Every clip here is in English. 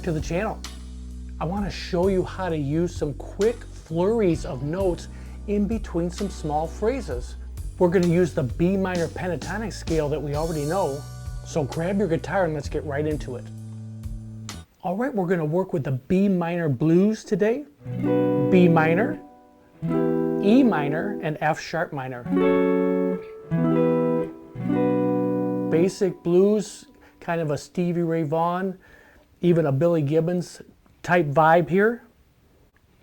back to the channel. I want to show you how to use some quick flurries of notes in between some small phrases. We're going to use the B minor pentatonic scale that we already know, so grab your guitar and let's get right into it. All right, we're going to work with the B minor blues today. B minor, E minor, and F sharp minor. Basic blues, kind of a Stevie Ray Vaughan, even a Billy Gibbons type vibe here.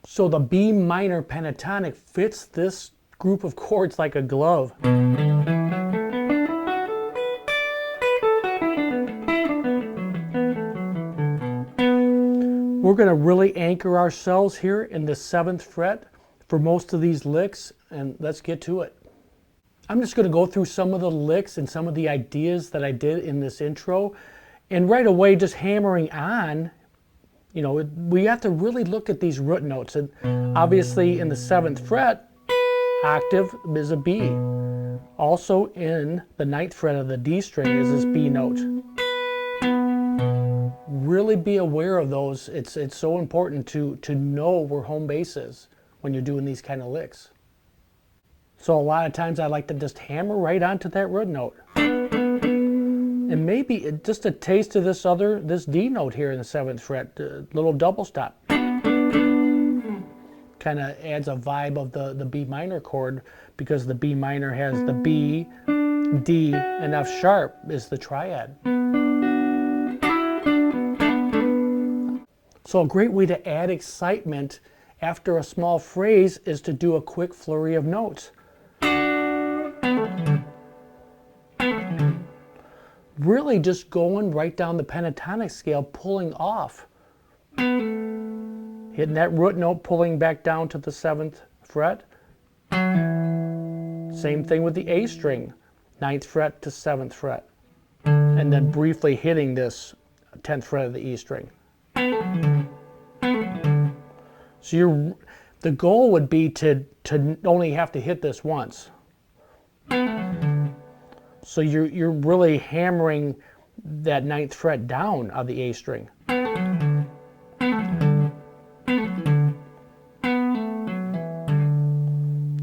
So the B minor pentatonic fits this group of chords like a glove. We're going to really anchor ourselves here in the 7th fret for most of these licks, and let's get to it. I'm just going to go through some of the licks and some of the ideas that I did in this intro, and right away just hammering on, you know, we have to really look at these root notes. And obviously in the 7th fret, octave is a B. Also in the 9th fret of the D string is this B note. Really be aware of those. It's so important to know where home base is when you're doing these kind of licks. So a lot of times I like to just hammer right onto that root note. And maybe just a taste of this D note here in the 7th fret, little double stop. Kind of adds a vibe of the B minor chord, because the B minor has the B, D, and F sharp is the triad. So a great way to add excitement after a small phrase is to do a quick flurry of notes. Really just going right down the pentatonic scale, pulling off. Hitting that root note, pulling back down to the 7th fret. Same thing with the A string, 9th fret to 7th fret. And then briefly hitting this 10th fret of the E string. So the goal would be to only have to hit this once. So you're really hammering that 9th fret down of the A string.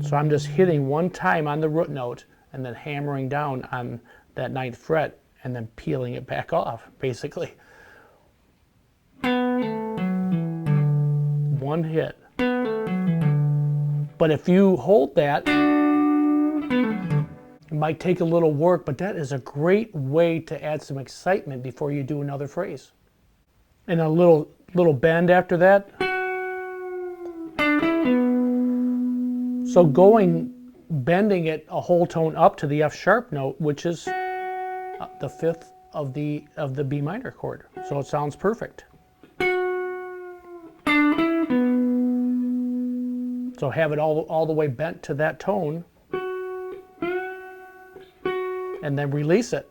So I'm just hitting one time on the root note and then hammering down on that 9th fret and then peeling it back off, basically. One hit. But if you hold that, it might take a little work, but that is a great way to add some excitement before you do another phrase. And a little bend after that. So bending it a whole tone up to the F sharp note, which is the 5th of the B minor chord. So it sounds perfect. So have it all the way bent to that tone, and then release it.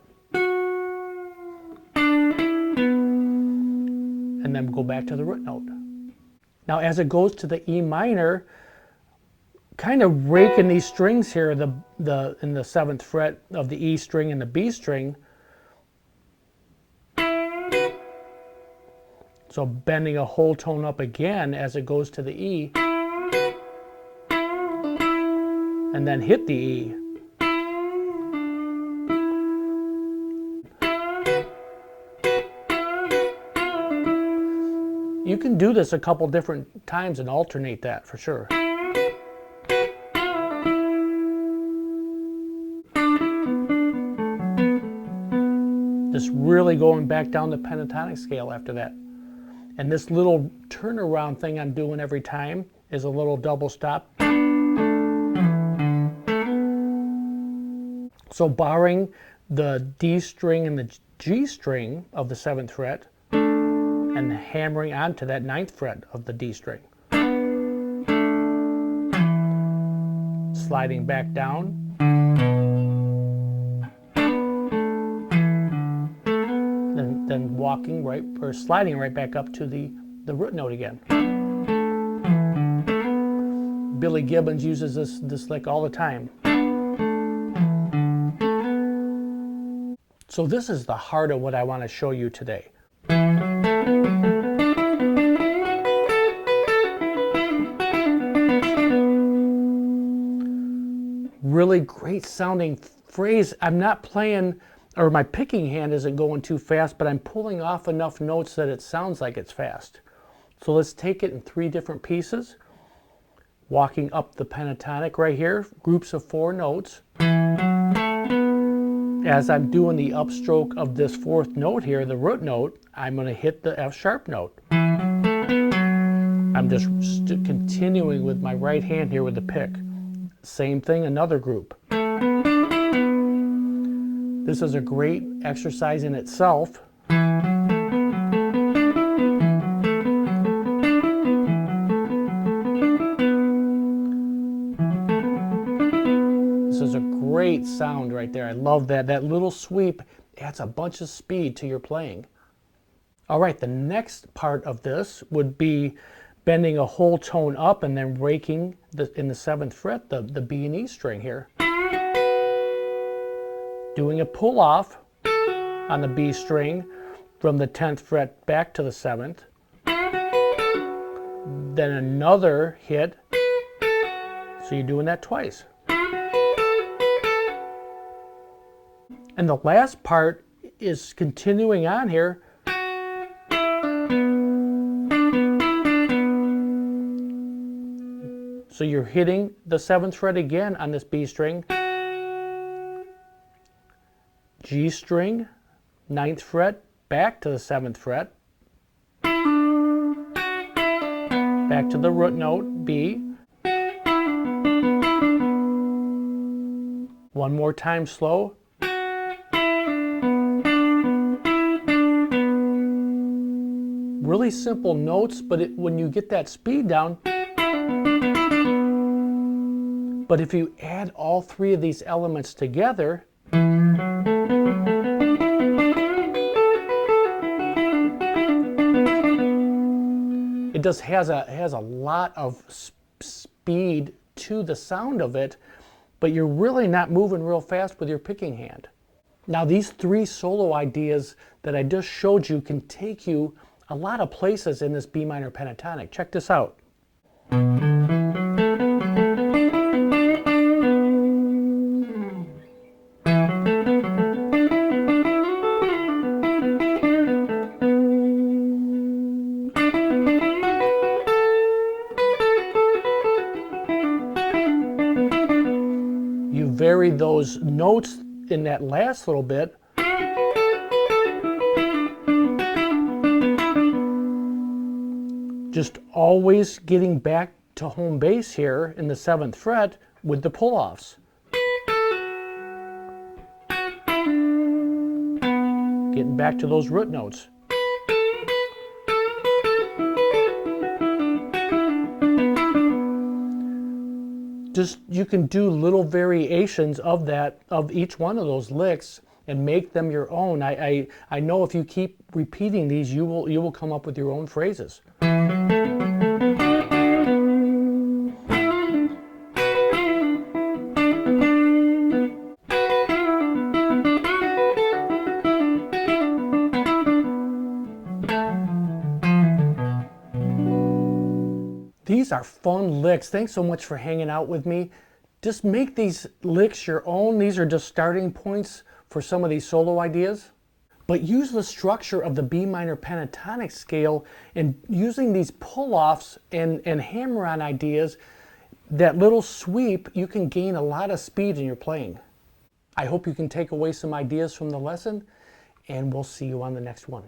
And then go back to the root note. Now as it goes to the E minor, kind of raking these strings here, in the 7th fret of the E string and the B string. So bending a whole tone up again as it goes to the E. And then hit the E. You can do this a couple different times and alternate that for sure. Just really going back down the pentatonic scale after that. And this little turnaround thing I'm doing every time is a little double stop. So barring the D string and the G string of the 7th fret, and hammering onto that 9th fret of the D string. Sliding back down. Then walking right, or sliding right back up to the root note again. Billy Gibbons uses this lick all the time. So this is the heart of what I want to show you today. Really great sounding phrase. I'm not playing, or my picking hand isn't going too fast, but I'm pulling off enough notes that it sounds like it's fast. So let's take it in 3 different pieces. Walking up the pentatonic right here, groups of 4 notes. As I'm doing the upstroke of this 4th note here, the root note, I'm going to hit the F sharp note. I'm just continuing with my right hand here with the pick. Same thing, another group. This is a great exercise in itself. This is a great sound right there. I love that. That little sweep adds a bunch of speed to your playing. All right, the next part of this would be bending a whole tone up and then raking in the 7th fret, the B and E string here. Doing a pull off on the B string from the 10th fret back to the 7th. Then another hit, so you're doing that twice. And the last part is continuing on here. So you're hitting the 7th fret again on this B string, G string, 9th fret, back to the 7th fret, back to the root note, B. One more time slow. Really simple notes, but when you get that speed down, but if you add all 3 of these elements together, it just has a lot of speed to the sound of it, but you're really not moving real fast with your picking hand. Now these 3 solo ideas that I just showed you can take you a lot of places in this B minor pentatonic. Check this out. You vary those notes in that last little bit. Just always getting back to home base here in the 7th fret with the pull-offs. Getting back to those root notes. Just, you can do little variations of that, of each one of those licks, and make them your own. I know if you keep repeating these, you will come up with your own phrases. These are fun licks. Thanks so much for hanging out with me. Just make these licks your own. These are just starting points for some of these solo ideas. But use the structure of the B minor pentatonic scale, and using these pull-offs and hammer-on ideas, that little sweep, you can gain a lot of speed in your playing. I hope you can take away some ideas from the lesson, and we'll see you on the next one.